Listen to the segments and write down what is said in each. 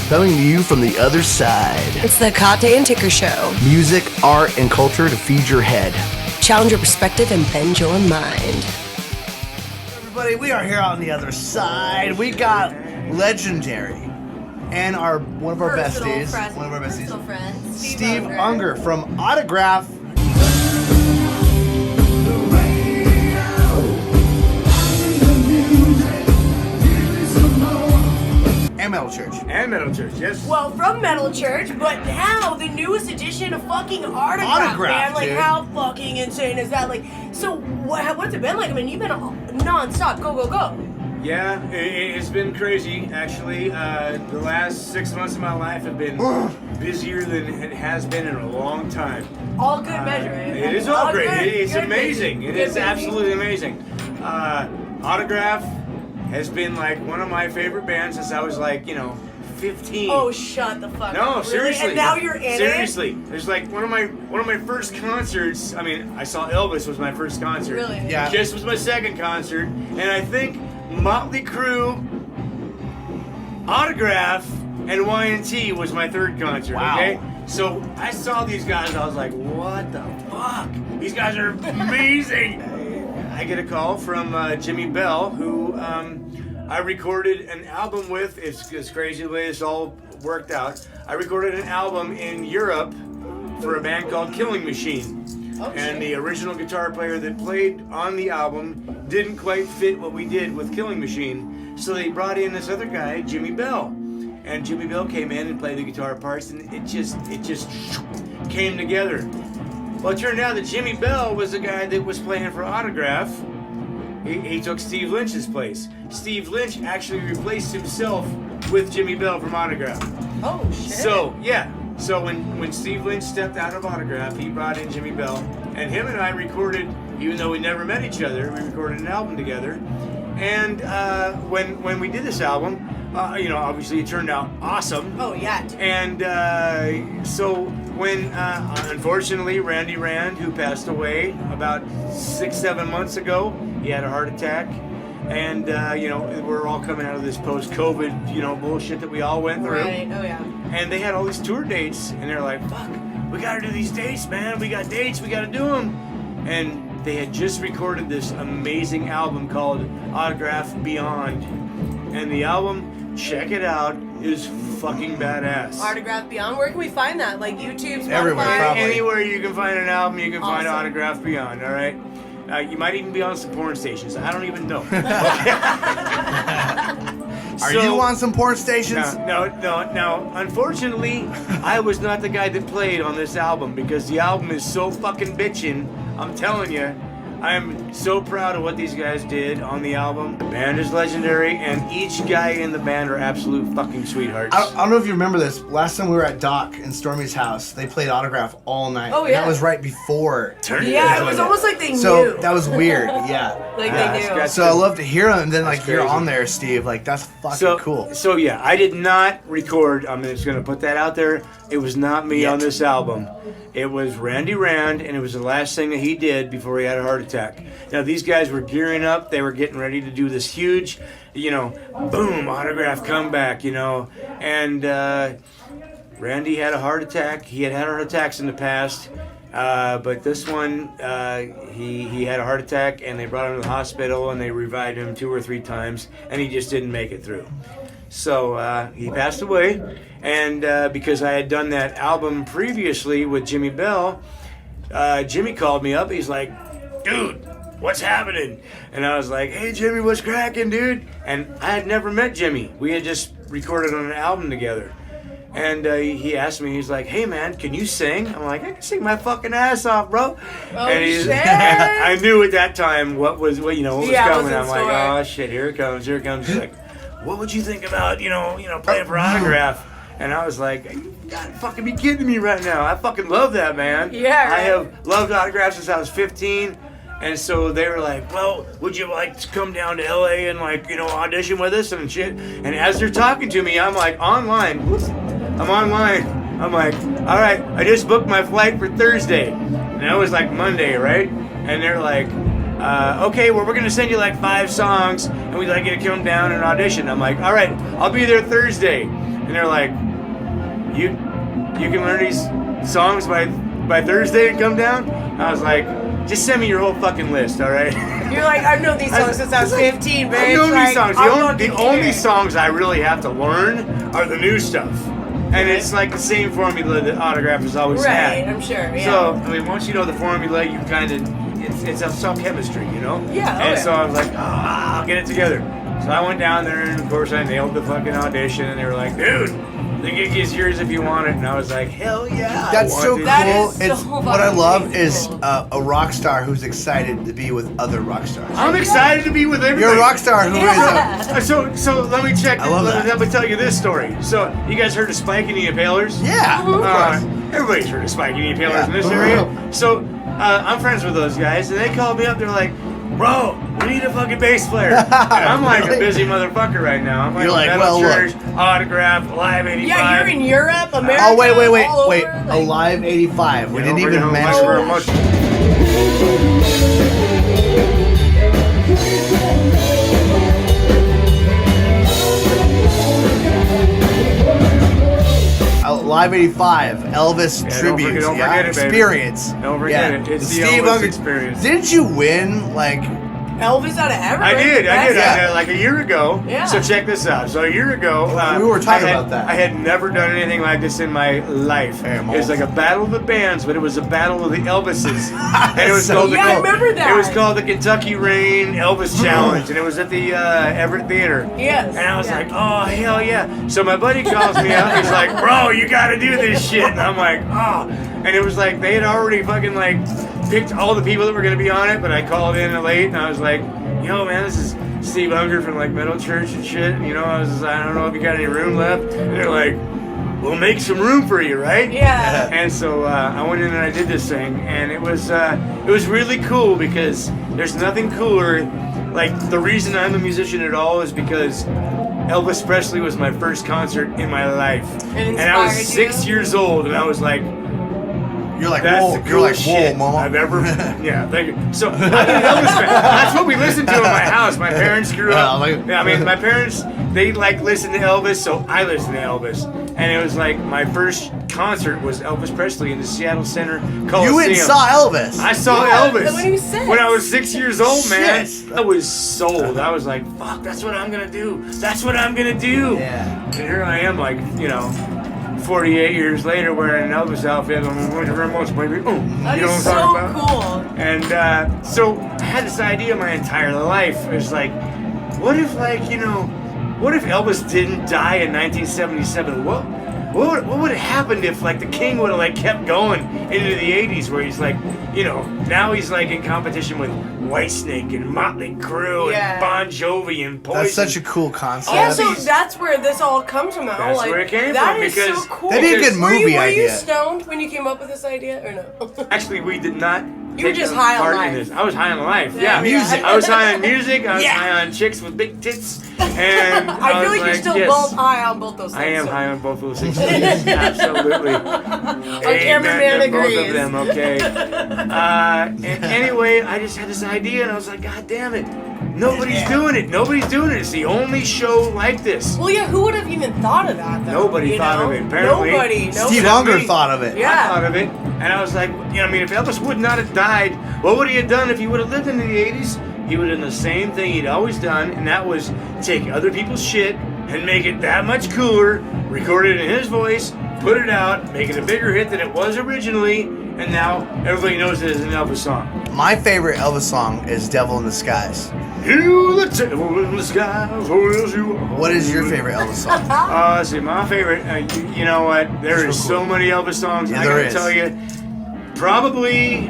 coming to you from the other side. It's the Hekate Ticker Show. Music, art, and culture to feed your head. Challenge your perspective and bend your mind. Everybody, we are here on the other side. We got legendary and one of our besties, Steve Unger from Autograph. And Metal Church, yes. Well, from Metal Church, but now the newest edition of fucking Autograph, man. Like, dude. how fucking insane is that? Like, so what's it been like? I mean, you've been non-stop, go. Yeah, it's been crazy, actually. The last 6 months of my life have been busier than it has been in a long time. All good measure, eh? It is all great. Good, It's good amazing. busy. It is absolutely amazing. Autograph has been like one of my favorite bands since I was like, 15. Oh, shut the fuck No, up. Really? seriously. And now you're in it? Seriously. There's like one of my first concerts. I mean, I saw Elvis was my first concert. Really? Yeah. Kiss was my second concert, and I think Motley Crue, Autograph, and Y&T was my third concert. Wow. Okay. So I saw these guys. I was like, what the fuck? These guys are amazing. I get a call from Jimmy Bell, who I recorded an album with. It's crazy the way this all worked out. I recorded an album in Europe for a band called Killing Machine. And the original guitar player that played on the album didn't quite fit what we did with Killing Machine. So they brought in this other guy, Jimmy Bell. And Jimmy Bell came in and played the guitar parts, and it just came together. Well, it turned out that Jimmy Bell was the guy that was playing for Autograph. He took Steve Lynch's place. Steve Lynch actually replaced himself with Jimmy Bell from Autograph. Oh, shit. So, yeah. So when Steve Lynch stepped out of Autograph, he brought in Jimmy Bell. And him and I recorded, even though we never met each other, we recorded an album together. And when we did this album, obviously it turned out awesome. Oh, yeah. And so when, unfortunately, Randy Rand, who passed away about 6-7 months ago, he had a heart attack. And, we're all coming out of this post-COVID, bullshit that we all went through. Right, oh yeah. And they had all these tour dates, and they're like, fuck, we gotta do these dates, man. We got dates, we gotta do them. And they had just recorded this amazing album called Autograph Beyond. And the album, check it out, is fucking badass. Autograph Beyond, where can we find that? Like YouTube, Spotify? Everywhere, probably. Anywhere you can find an album, you can find Awesome. Autograph Beyond, all right? You might even be on some porn stations. I don't even know. Are you on some porn stations? No. Unfortunately, I was not the guy that played on this album because the album is so fucking bitchin'. I'm telling you, I am so proud of what these guys did on the album. The band is legendary, and each guy in the band are absolute fucking sweethearts. I don't know if you remember this. Last time we were at Doc in Stormy's house, they played Autograph all night. Oh, And yeah. that was right before. Yeah, it was almost like they So knew. that was weird. Yeah. Like Yeah, they knew. that's So I love to hear them, and then That's you're crazy. on there, Steve. Like that's fucking cool. So yeah, I did not record. I'm just gonna put that out there. It was not me Yet. on this album. It was Randy Rand, and it was the last thing that he did before he had a heart attack. Now these guys were gearing up. They were getting ready to do this huge, boom, Autograph comeback, and Randy had a heart attack. He had heart attacks in the past. But this one, he had a heart attack, and they brought him to the hospital, and they revived him 2 or 3 times, and he just didn't make it through. So he passed away, and because I had done that album previously with Jimmy Bell, Jimmy called me up. He's like, dude, what's happening? And I was like, hey, Jimmy, what's cracking, dude? And I had never met Jimmy. We had just recorded on an album together. And he asked me, he's like, hey, man, can you sing? I'm like, I can sing my fucking ass off, bro. Oh, and shit. And I knew at that time what was Yeah, coming. what's in I'm like, store. oh, shit, here it comes. He's like, what would you think about, playing for Autograph? And I was like, you gotta fucking be kidding me right now. I fucking love that, man. Yeah, right. I have loved Autograph since I was 15. And so they were like, well, would you like to come down to LA and audition with us and shit? And as they're talking to me, I'm like online. I'm online. I'm like, all right, I just booked my flight for Thursday. And that was like Monday, right? And they're like, okay, well, we're going to send you like 5 songs and we'd like you to come down and audition. I'm like, all right, I'll be there Thursday. and they're like, you can learn these songs by Thursday and come down. I was like, just send me your whole fucking list, all right? You're like, I've known these songs since I was 15, man. I know It's these songs. like, The only songs I really have to learn are the new stuff. And it's like the same formula that Autograph has always had. Right, I'm sure, yeah. So, I mean, once you know the formula, you kind of, it's a self-chemistry, you know? Yeah, And okay. so I was like, I'll get it together. So I went down there, and of course I nailed the fucking audition, and they were like, dude, the gig is yours if you want it. And I was like, hell yeah. That's so cool. That is so It's fucking what I love amazing. is a rock star who's excited to be with other rock stars. I'm excited to be with everybody. You're a rock star who is Yeah. So let me check. I love that. Let me tell you this story. So you guys heard of Spike and the Impalers? Yeah, of course. Everybody's heard of Spike and the Impalers Yeah. in this area. So I'm friends with those guys, and they called me up. They're like, bro, we need a fucking bass player. And I'm like Really? a busy motherfucker right now. I'm You're like, Metal well, look. Church, Autograph, Live 85. Yeah, you're in Europe, America. Oh, wait. all Wait. over, like- Alive 85. We You didn't know, we're even gonna mention much- that. much- Live 85, Elvis Yeah, tribute. don't forget it, baby. Experience. Don't forget it. It's the Elvis experience. Didn't you win? Like, Elvis out of everywhere. I did. Yeah. Like a year ago. Yeah. So check this out. So a year ago, We were talking I had, about that. I had never done anything like this in my life. Hey, It was like a battle of the bands, but it was a battle of the Elvises. And it was So called Yeah, I the, remember that. It was called the Kentucky Rain Elvis Challenge, and it was at the Everett Theater. Yes. And I was Yeah. like, oh hell yeah! So my buddy calls me up. He's like, bro, you got to do this shit. And I'm like, oh. And it was like they had already fucking like picked all the people that were gonna be on it, but I called in late, and I was like, yo man, this is Steve Unger from like Metal Church and shit. And, you know, I don't know if you got any room left. And they're like, we'll make some room for you, right? Yeah. And so I went in and I did this thing, and it was really cool because there's nothing cooler. Like the reason I'm a musician at all is because Elvis Presley was my first concert in my life, It and I was inspired 6 you? years old, and I was like, you're like, that's whoa, the you're like, coolest whoa, shit mama. I've ever. Yeah, thank you. So I'm an Elvis fan. That's what we listened to in my house. My parents grew up. I mean, my parents, they like listened to Elvis, so I listened to Elvis. And it was like my first concert was Elvis Presley in the Seattle Center Coliseum. You went and saw Elvis. I saw Yeah, Elvis when he was 6. when I was 6 years old, man. Shit. I was sold. I was like, fuck, that's what I'm gonna do. That's what I'm gonna do. Yeah. And here I am, like, 48 years later, wearing an Elvis outfit. I'm going to very much, baby. Oh, That you know is what I'm talking so about? cool. And so I had this idea my entire life. It was like, what if, what if Elvis didn't die in 1977? What would have happened if, like, the King would have, like, kept going into the 80s, where he's like, now he's like in competition with Whitesnake and Motley Crue Yeah. and Bon Jovi and Poison. That's such a cool concept. Yeah, so these- that's where this all comes from. That's like, where it came that from, is because so cool. That'd be a good Were you movie idea. stoned when you came up with this idea, or no? Actually, we did not. You were take just a high on part in life. this. I was high on life. Yeah, Yeah, music. I was high on music. I was Yeah. high on chicks with big tits, and I feel was like you're still yes, both high on both those things. I am so- high on both those things. Yes, absolutely. Our cameraman Amen to agrees. both of them. Okay. And anyway, I just had this idea, and I was like, God damn it! Nobody's doing it. Nobody's doing it. It's the only show like this. Well, yeah, who would have even thought of that, though? Nobody you thought know? of it, apparently. Nobody. Steve Except Unger me. thought of it. Yeah. I thought of it, and I was like, if Elvis would not have died, what would he have done if he would have lived into the 80s? He would have done the same thing he'd always done, and that was take other people's shit and make it that much cooler, record it in his voice, put it out, make it a bigger hit than it was originally, and now everybody knows it as an Elvis song. My favorite Elvis song is Devil in Disguise. You the devil in the sky, oh yes you are. What is your favorite Elvis song? Let's see, my favorite, you know what, there is so many Elvis songs, Yeah, I there gotta is. tell you, probably,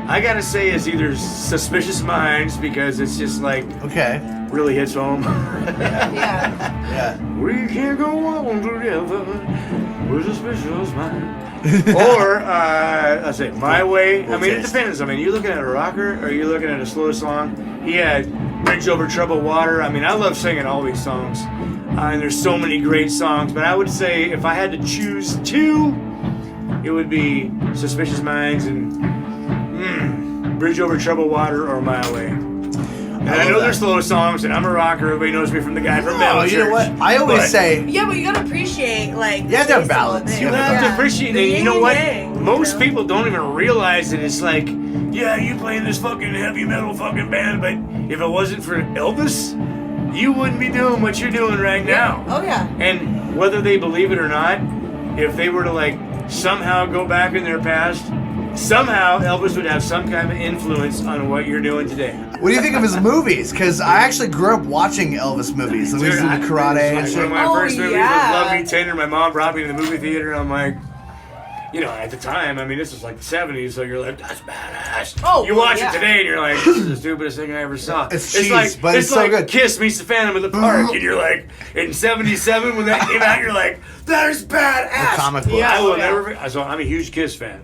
I gotta say is either Suspicious Minds, because it's just like, Okay. really hits home. Yeah. Yeah. We can't go on together with Suspicious Minds. Or, let's say, My Way. I mean, it depends. I mean, you looking at a rocker, or are you looking at a slow song? He had Bridge Over Troubled Water. I mean, I love singing all these songs. And there's so many great songs. But I would say if I had to choose two, it would be Suspicious Minds and Bridge Over Troubled Water or My Way. And I know they're slow songs, and I'm a rocker. Everybody knows me from the guy from Metal Church. You know what? I always say... Yeah, but you gotta appreciate, like... You have to have balance. You have to appreciate it. You know what? Most people don't even realize that it's like, yeah, you playing this fucking heavy metal fucking band, but if it wasn't for Elvis, you wouldn't be doing what you're doing right now. Oh, yeah. And whether they believe it or not, if they were to, like, somehow go back in their past, somehow Elvis would have some kind of influence on what you're doing today. What do you think of his movies? Because I actually grew up watching Elvis movies. Like, we used to do the karate and shit. One of my first movies was Love Me Tender. My mom brought me to the movie theater, and I'm like, you know, at the time, I mean, this was like the 70s, so you're like, that's badass. Oh, you watch it today, and you're like, this is the stupidest thing I ever saw. It's cheese, but it's so good. Kiss meets the Phantom of the Park, and you're like, in 77 when that came out, you're like, that is badass. The comic book. Yeah. I will never. So I'm a huge Kiss fan,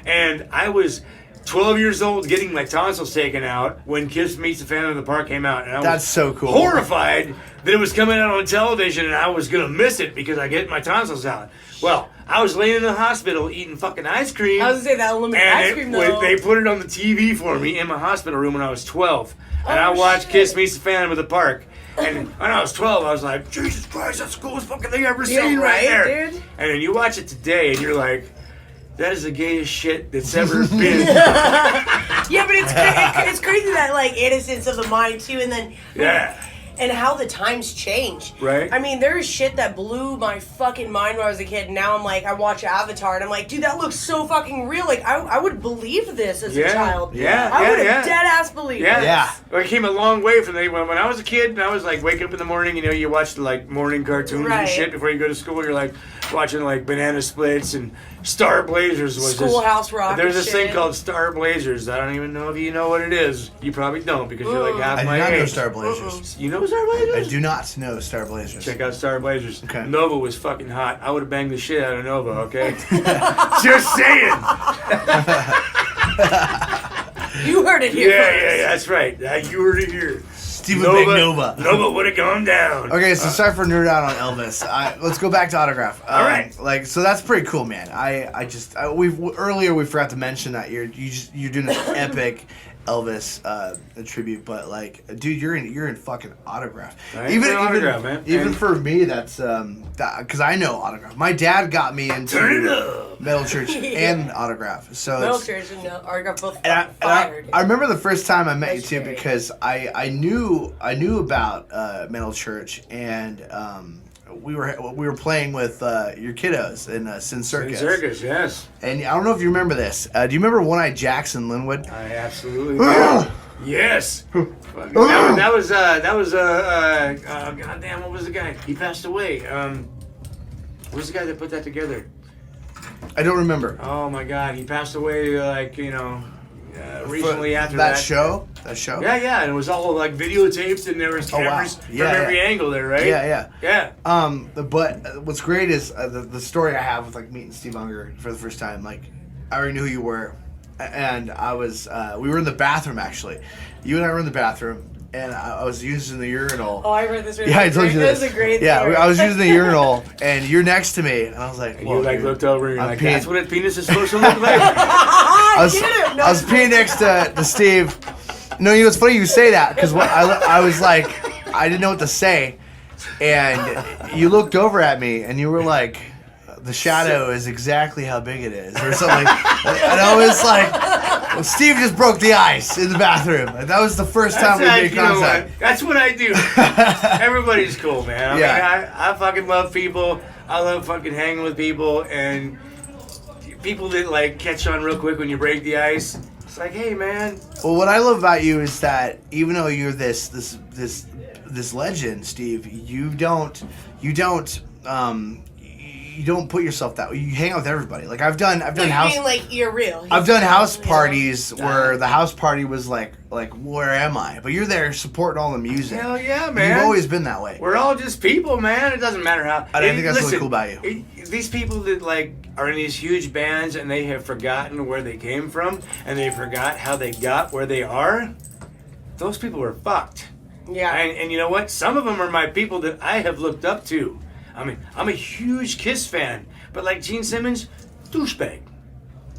and I was 12 years old getting my tonsils taken out when Kiss Meets the Phantom of the Park came out, and I was That's so cool. horrified that it was coming out on television, and I was gonna miss it because I get my tonsils out. Well, I was laying in the hospital eating fucking ice cream. I was gonna say that unlimited ice cream though. They put it on the TV for me in my hospital room when I was 12, and I watched Kiss Meets the Phantom of the Park. And when I was 12, I was like, Jesus Christ, that's the coolest fucking thing I've ever seen right there. Dude? And then you watch it today, and you're like, that is the gayest shit that's ever been. Yeah, but it's crazy that, like, innocence of the mind, too, and then... Yeah. And how the times change. Right. I mean, there is shit that blew my fucking mind when I was a kid, and now I'm like, I watch Avatar, and I'm like, dude, that looks so fucking real. Like, I would believe this as a child. I would have dead-ass believed this. Yeah. Well, I came a long way from the, when I was a kid, and I was like waking up in the morning, you know, you watch the like morning cartoons and shit before you go to school. You're like watching like Banana Splits and Star Blazers was Schoolhouse Rock. There's this thing called Star Blazers. I don't even know if you know what it is. You probably don't because you're like half my age. I do not know Star Blazers. You know Star Blazers? I do not know Star Blazers. Check out Star Blazers. Okay. Nova was fucking hot. I would have banged the shit out of Nova, okay? Just saying. You heard it here first. Yeah, that's right. You heard it here. Steve would make Nova. Nova would have gone down. Okay, so sorry for nerd out on Elvis. Let's go back to Autograph. All right. Like, so that's pretty cool, man. Earlier we forgot to mention that you're doing an epic Elvis tribute, but like, dude, you're in fucking Autograph. Even for me, that's because I know Autograph. My dad got me into Metal Church and Autograph. So Metal Church and Autograph both fired. I remember the first time I met you too, because I knew about Metal Church, and we were playing with your kiddos in Sin Circus. Sin Circus, yes. And I don't know if you remember this. Do you remember One Eyed Jackson Linwood? I absolutely do. Yes. that was goddamn, what was the guy? He passed away. What was the guy that put that together? I don't remember. Oh my God, he passed away like, you know, recently after that. That show? Yeah, and it was all like videotaped, and there was cameras from every angle there, right? Yeah. But what's great is the story I have with like meeting Steve Unger for the first time. Like, I already knew who you were, and we were in the bathroom actually. You and I were in the bathroom, and I was using the urinal. Oh, I read this. Yeah, I told you this. That was a great story. I was using the urinal, and you're next to me, and I was like, and you like looked over, and you're like, peeing. that's what a penis is supposed to look like. I was peeing next to Steve. No, you know, it's funny you say that, because I was like, I didn't know what to say, and you looked over at me, and you were like, the shadow is exactly how big it is, or something. And I was like, well, Steve just broke the ice in the bathroom. Like, that was the first time we made contact. That's what I do. Everybody's cool, man. I mean, I fucking love people. I love fucking hanging with people, and people that like catch on real quick when you break the ice. It's like, hey, man. Well, what I love about you is that even though you're this legend, Steve, you don't put yourself that way. You hang out with everybody. Like I've done house. You mean like you're real? I've done house parties where the house party was like where am I? But you're there supporting all the music. Hell yeah, man. You've always been that way. We're all just people, man. It doesn't matter how. I think that's really cool about you. These people that like are in these huge bands and they have forgotten where they came from and they forgot how they got where they are. Those people are fucked. Yeah. And you know what? Some of them are my people that I have looked up to. I mean, I'm a huge Kiss fan, but like Gene Simmons, douchebag.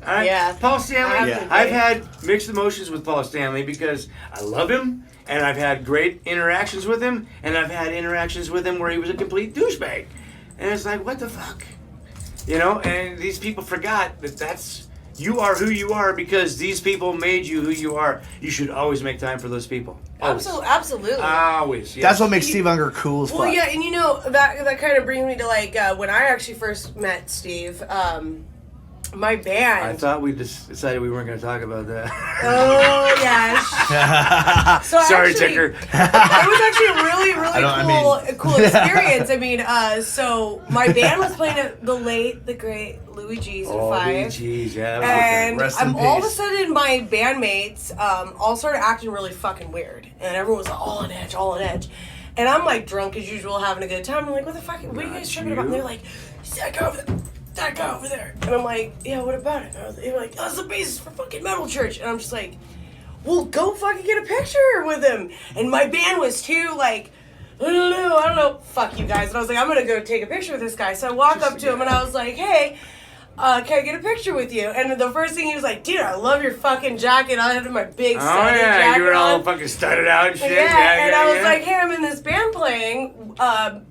All right? Yeah. Paul Stanley, Yeah. I've had mixed emotions with Paul Stanley because I love him And I've had great interactions with him, and I've had interactions with him where he was a complete douchebag. And it's like, what the fuck? You know, and these people forgot that you are who you are because these people made you who you are. You should always make time for those people. Always. Absolutely. Always. Yes. That's what makes Steve Unger cool as fuck. Well, yeah, and you know, that kind of brings me to, like, when I actually first met Steve, my band. I thought we just decided we weren't going to talk about that. Oh, yes. So Sorry, actually, Ticker. It was actually a really cool experience. I mean, so my band was playing at the great Louis G's in 5. Louis G's, yeah. And Rest in all of a peace. sudden, my bandmates all started acting really fucking weird. And everyone was like, all on edge. And I'm, like, drunk as usual, having a good time. I'm like, what the fuck? What are you guys tripping about? And they're like, that guy over there. And I'm like, yeah, what about it? And they're like, that's the basis for fucking Metal Church. And I'm just like, well, go fucking get a picture with him. And my band was too, like, I don't know, fuck you guys. And I was like, I'm gonna go take a picture with this guy. So I walk up to him and I was like, hey, can I get a picture with you? And the first thing he was like, dude, I love your fucking jacket. I had my big studded jacket you were all on. fucking studded out and shit. Yeah, and I was like, hey, I'm in this band playing.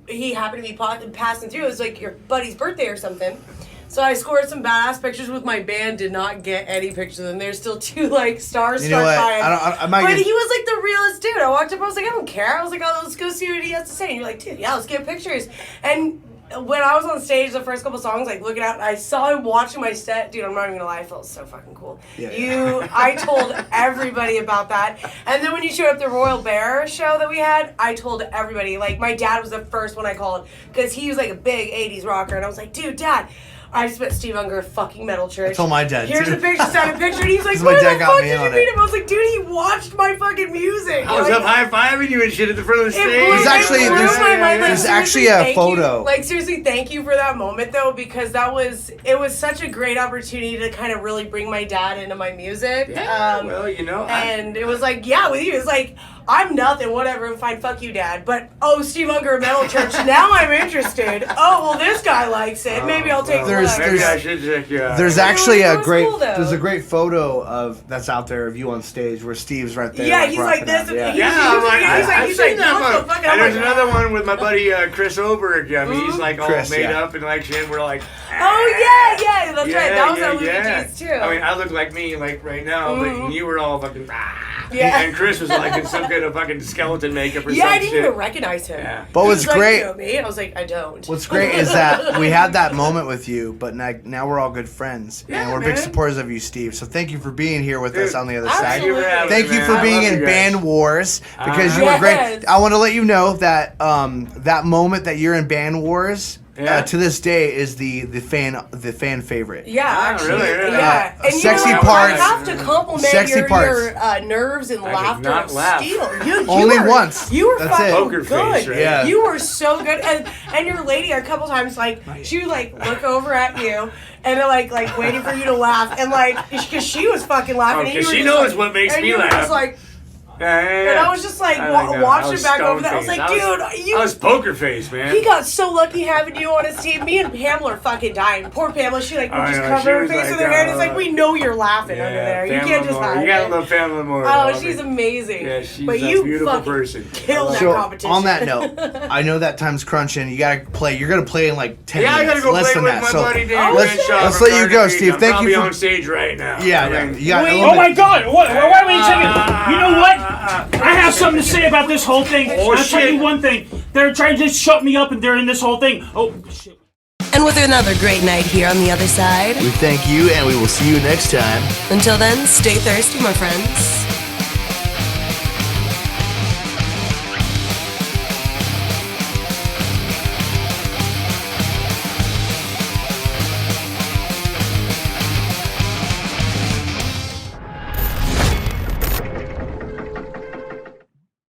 He happened to be passing through. It was like your buddy's birthday or something. So I scored some badass pictures with my band. Did not get any pictures of them. There's still 2 like starstruck You know what? by him. But he was like the realest dude. I walked up. I was like, I don't care. I was like, oh, let's go see what he has to say. And you're like, dude, yeah, let's get pictures. And when I was on stage, the first couple songs, like looking out, I saw him watching my set. Dude, I'm not even gonna lie, I felt so fucking cool. I told everybody about that. And then when you showed up the Royal Bear show that we had, I told everybody. Like, my dad was the first one I called because he was like a big 80s rocker. And I was like, dude, Dad, I just met Steve Unger at fucking Metal Church. I told my dad, Here's too. a picture, sent a picture, and he's like, My where dad the got fuck me did on you meet it. him? I was like, dude, he watched my fucking music. I was up high-fiving you and shit at the front of the stage. There's actually- blew there's- my mind. Like, there's seriously, actually a thank photo. You. Like, seriously, thank you for that moment, though, because it was such a great opportunity to kind of really bring my dad into my music. Yeah, well, you know. And it was like, yeah, with you, it's like, I'm nothing, whatever, fine, fuck you, Dad. But, Steve Unger, Metal Church, now I'm interested. Oh, well, this guy likes it. Maybe I'll take a look. Maybe I should check you out. There's actually It a was great cool, though. there's a great photo that's out there of you on stage where Steve's right there. Yeah, he's like rocking this. out. Yeah. Yeah, I'm like, I've he's seen like, that what the one. fuck? And there's I'm like, another one with my buddy Chris Oberg. I mean, he's like all Chris, made yeah. up and like shit. We're like, oh, yeah, that's right. That was at Louis G's, too. I mean, I look like me, like right now, but you were all fucking. Yeah. And Chris was like in some kind of fucking skeleton makeup or some Yeah, I shit. didn't even recognize him. Yeah. But He what's was like, great, you know me? I was like, I don't. what's great is that we had that moment with you, but now we're all good friends, Yeah, and we're big man. supporters of you, Steve. So thank you for being here with Dude, us on the other absolutely. side. Thank you for I being love in you guys. Band Wars because you Yes. were great. I want to let you know that that moment that you're in Band Wars to this day is the fan favorite. Yeah, actually. really? Yeah. And Sexy you know, parts. I have to compliment Sexy your nerves and I did laughter not of laugh. steel. You Only were, once. You were That's fucking it. Poker good. face, right? Yeah. You were so good. And your lady a couple times, like, she would, like, look over at you and like waiting for you to laugh. And, like, because she was fucking laughing. and you because were she just knows like, what makes and me you were laugh. just like, Yeah. and I was just like, I watching was back over that. I was stone-faced. like, dude, you. I was poker face, man. He got so lucky having you on his team. Me and Pamela are fucking dying. Poor Pamela, she like would I just know, cover she her was face like, with her hand. It's like, we know you're laughing under there. You can't just hide You gotta it. love Pamela more. Oh, she's amazing. Yeah, she's but a you beautiful fucking person. killed that So competition. on that note, I know that time's crunching. You gotta play. You're gonna play in like 10 Yeah, I minutes. gotta go less play than with that. my So buddy Dan Oh, Renshaw shit. from let's let you go, Carnegie. Steve. I'm Thank you probably for- on stage right now. yeah, I mean, you got a Wait. little Oh my bit- God! Wait a second. You know what? I have something to say about this whole thing. Oh, I'll tell shit. you one thing. They're trying to shut me up, and they're in this whole thing. Oh shit. And with another great night here on the other side. We thank you, and we will see you next time. Until then, stay thirsty, my friends.